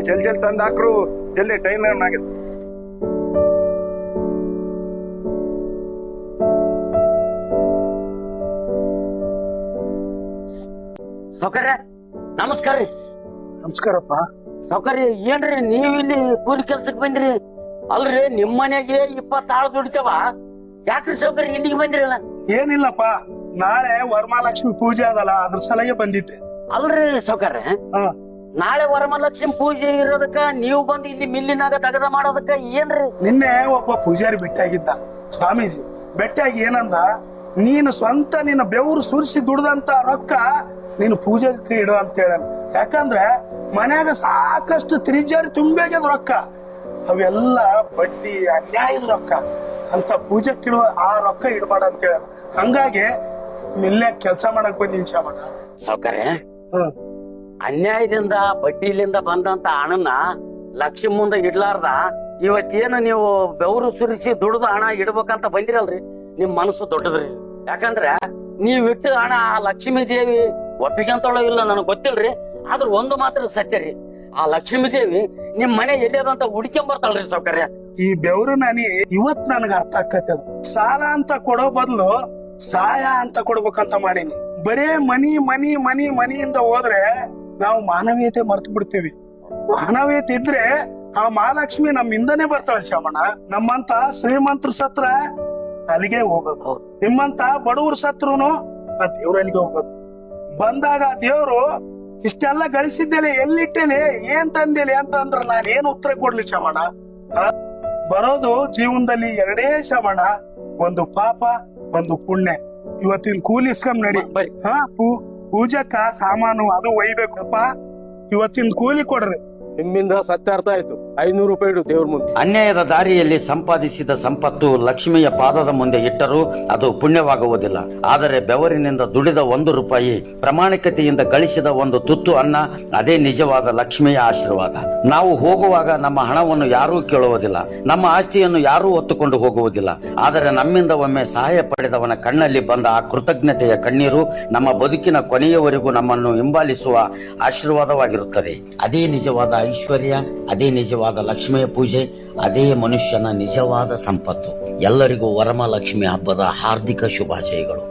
ಜಲ್ದಿ ತಂದು ಹಾಕ್ರು, ಜಲ್ದಿ ಟೈಮ್ ಏನಾಗಿದೆ. ಸೌಕರ್ಯ ನಮಸ್ಕಾರ ರೀ. ನಮಸ್ಕಾರಪ್ಪ. ಸೌಕರ್ಯ ಏನ್ರಿ ನೀವ್ ಇಲ್ಲಿ ಕೂಲಿ ಕೆಲ್ಸಕ್ ಬಂದ್ರಿ? ಅಲ್ರಿ ನಿಮ್ ಮನೆಗೆ 20 ಆಳು ದುಡಿತಾವ, ಯಾಕ್ರಿ ಸೌಕರ್ಯ ಇಲ್ಲಿಗೆ ಬಂದ್ರಲ್ಲ? ಏನಿಲ್ಲಪ್ಪ, ನಾಳೆ ವರಮಹಾಲಕ್ಷ್ಮಿ ಪೂಜೆ ಅದಲ್ಲ, ಅದ್ರ ಸಲಗೆ ಬಂದಿದ್ದೆ. ಅಲ್ರಿ ಸೌಕರ್ಯ, ನಾಳೆ ವರಮಹಾಲಕ್ಷ್ಮಿ ಪೂಜೆ ಇರೋದಕ್ಕ ನೀವು ಬಂದು ಇಲ್ಲಿ ಮಿಲ್ಲಿನಾಗ ತಗದ ಮಾಡೋದಕ್ಕ ಏನ್ರಿ? ನಿನ್ನೆ ಒಬ್ಬ ಪೂಜಾರಿ ಭೇಟಿಯಾಗಿದ್ದ, ಸ್ವಾಮೀಜಿ ಭೇಟಿಯಾಗಿ ಏನಂದ, ನೀನು ಸ್ವಂತ ನಿನ್ನ ಬೆವರು ಸುರಿಸಿ ದುಡ್ದಂತ ರೊಕ್ಕ ನೀನು ಪೂಜೆಗೆ ಇಡು ಅಂತ ಹೇಳ. ಯಾಕಂದ್ರೆ ಮನ್ಯಾಗ ಸಾಕಷ್ಟು ತ್ರಿಜಾರಿ ತುಂಬ್ಯಾಗ್ಯದ ರೊಕ್ಕ, ಅವೆಲ್ಲ ಬಡ್ಡಿ ಅನ್ಯಾಯದ ರೊಕ್ಕ ಅಂತ ಪೂಜೆಗೆ ಇಡುವ ಆ ರೊಕ್ಕ ಇಡಬೇಡ ಅಂತ ಹೇಳ. ಹಂಗಾಗಿ ನಿಲ್ಲೆ ಕೆಲ್ಸ ಮಾಡಕ್ ಬಂದಿನಿ ಚಾಮಣ್ಣ. ಸೌಕರ್ಯ, ಅನ್ಯಾಯದಿಂದ ಬಡ್ಡಿಲಿಂದ ಬಂದಂತ ಹಣನ ಲಕ್ಷ್ಮಿ ಮುಂದೆ ಇಡ್ಲಾರ್ದ ಇವತ್ತೇನು ನೀವು ಬೆವರು ಸುರಿಸಿ ದುಡ್ದು ಹಣ ಇಡ್ಬೇಕಂತ ಬಂದಿರಲ್ರಿ, ನಿಮ್ ಮನಸ್ಸು ದೊಡ್ಡದ್ರಿ. ಯಾಕಂದ್ರ ನೀವ್ ಇಟ್ಟು ಹಣ ಆ ಲಕ್ಷ್ಮೀ ದೇವಿ ಒಪ್ಪಿಗೆಂತಳೋ ಇಲ್ಲ ನನಗ್ ಗೊತ್ತಿಲ್ರಿ, ಆದ್ರ ಒಂದು ಮಾತ್ರ ಸತ್ಯ ರೀ, ಆ ಲಕ್ಷ್ಮೀ ದೇವಿ ನಿಮ್ ಮನೆ ಎಲ್ಲಿಯದಂತ ಹುಡ್ಕೊಂಬರ್ತಾಳ್ರಿ ಸೌಕರ್ಯ. ಈ ಬೆವರು ನಾನಿ ಇವತ್ ನನಗ ಅರ್ಥ ಆಕೈತೆ. ಸಾಲ ಅಂತ ಕೊಡೋ ಬದ್ಲು ಸಹಾಯ ಅಂತ ಕೊಡ್ಬೇಕಂತ ಮಾಡೀನಿ. ಬರೇ ಮನಿ ಮನಿ ಮನಿ ಮನಿಯಿಂದ ಹೋದ್ರೆ ನಾವು ಮಾನವೀಯತೆ ಮರ್ತು ಬಿಡ್ತೀವಿ. ಮಾನವೀಯತೆ ಇದ್ರೆ ಆ ಮಹಾಲಕ್ಷ್ಮಿ ನಮ್ಮಿಂದನೇ ಬರ್ತಾಳೆ ಶ್ಯಾಮಣ್ಣ. ನಮ್ಮಂತ ಶ್ರೀಮಂತರ ಸತ್ರ ಅಲ್ಲಿಗೆ ಹೋಗೋದು, ನಿಮ್ಮಂತ ಬಡವ್ರ ಸತ್ರುನು ಆ ದೇವ್ರ ಅಲ್ಲಿಗೆ ಹೋಗೋದು. ಬಂದಾಗ ದೇವ್ರು ಇಷ್ಟೆಲ್ಲ ಗಳಿಸಿದ್ದೇನೆ, ಎಲ್ಲಿಟ್ಟೇನೆ, ಏನ್ ತಂದೇನೆ ಅಂತ ಅಂದ್ರ ನಾನ್ ಏನ್ ಉತ್ತರ ಕೊಡ್ಲಿ ಶ್ಯಾಮಣ್ಣ? ಬರೋದು ಜೀವನದಲ್ಲಿ ಎರಡೇ ಶ್ಯಾಮಣ್ಣ, ಒಂದು ಪಾಪ ಒಂದು ಪುಣ್ಯ. ಇವತ್ತಿನ ಕೂಲಿ ಇಸ್ಕೊಂಡ್ ನಡಿ. ಪೂಜಕ್ಕ ಸಾಮಾನು ಅದು ಒಯ್ಬೇಕಪ್ಪ, ಇವತ್ತಿನ ಕೂಲಿ ಕೊಡ್ರಿ. ನಿಮ್ಮಿಂದ ಸತ್ಯಾರ್ಥ ಆಯ್ತು. 500 ರೂಪಾಯಿ ಇಡು ದೇವ್ರ ಮುಂದೆ. ಅನ್ಯಾಯದ ದಾರಿಯಲ್ಲಿ ಸಂಪಾದಿಸಿದ ಸಂಪತ್ತು ಲಕ್ಷ್ಮಿಯ ಪಾದದ ಮುಂದೆ ಇಟ್ಟರೂ ಅದು ಪುಣ್ಯವಾಗುವುದಿಲ್ಲ. ಆದರೆ ಬೆವರಿನಿಂದ ದುಡಿದ 1 ರೂಪಾಯಿ, ಪ್ರಾಮಾಣಿಕತೆಯಿಂದ ಗಳಿಸಿದ ಒಂದು ತುತ್ತು ಅನ್ನ, ಅದೇ ನಿಜವಾದ ಲಕ್ಷ್ಮಿಯ ಆಶೀರ್ವಾದ. ನಾವು ಹೋಗುವಾಗ ನಮ್ಮ ಹಣವನ್ನು ಯಾರೂ ಕೇಳುವುದಿಲ್ಲ, ನಮ್ಮ ಆಸ್ತಿಯನ್ನು ಯಾರೂ ಹೊತ್ತುಕೊಂಡು ಹೋಗುವುದಿಲ್ಲ. ಆದರೆ ನಮ್ಮಿಂದ ಒಮ್ಮೆ ಸಹಾಯ ಪಡೆದವನ ಕಣ್ಣಲ್ಲಿ ಬಂದ ಆ ಕೃತಜ್ಞತೆಯ ಕಣ್ಣೀರು ನಮ್ಮ ಬದುಕಿನ ಕೊನೆಯವರೆಗೂ ನಮ್ಮನ್ನು ಹಿಂಬಾಲಿಸುವ ಆಶೀರ್ವಾದವಾಗಿರುತ್ತದೆ. ಅದೇ ನಿಜವಾದ ಐಶ್ವರ್ಯ, ಅದೇ ನಿಜವಾದ ಲಕ್ಷ್ಮಿಯ ಪೂಜೆ, ಅದೇ ಮನುಷ್ಯನ ನಿಜವಾದ ಸಂಪತ್ತು. ಎಲ್ಲರಿಗೂ ವರಮಹಾಲಕ್ಷ್ಮಿ ಹಬ್ಬದ ಹಾರ್ದಿಕ ಶುಭಾಶಯಗಳು.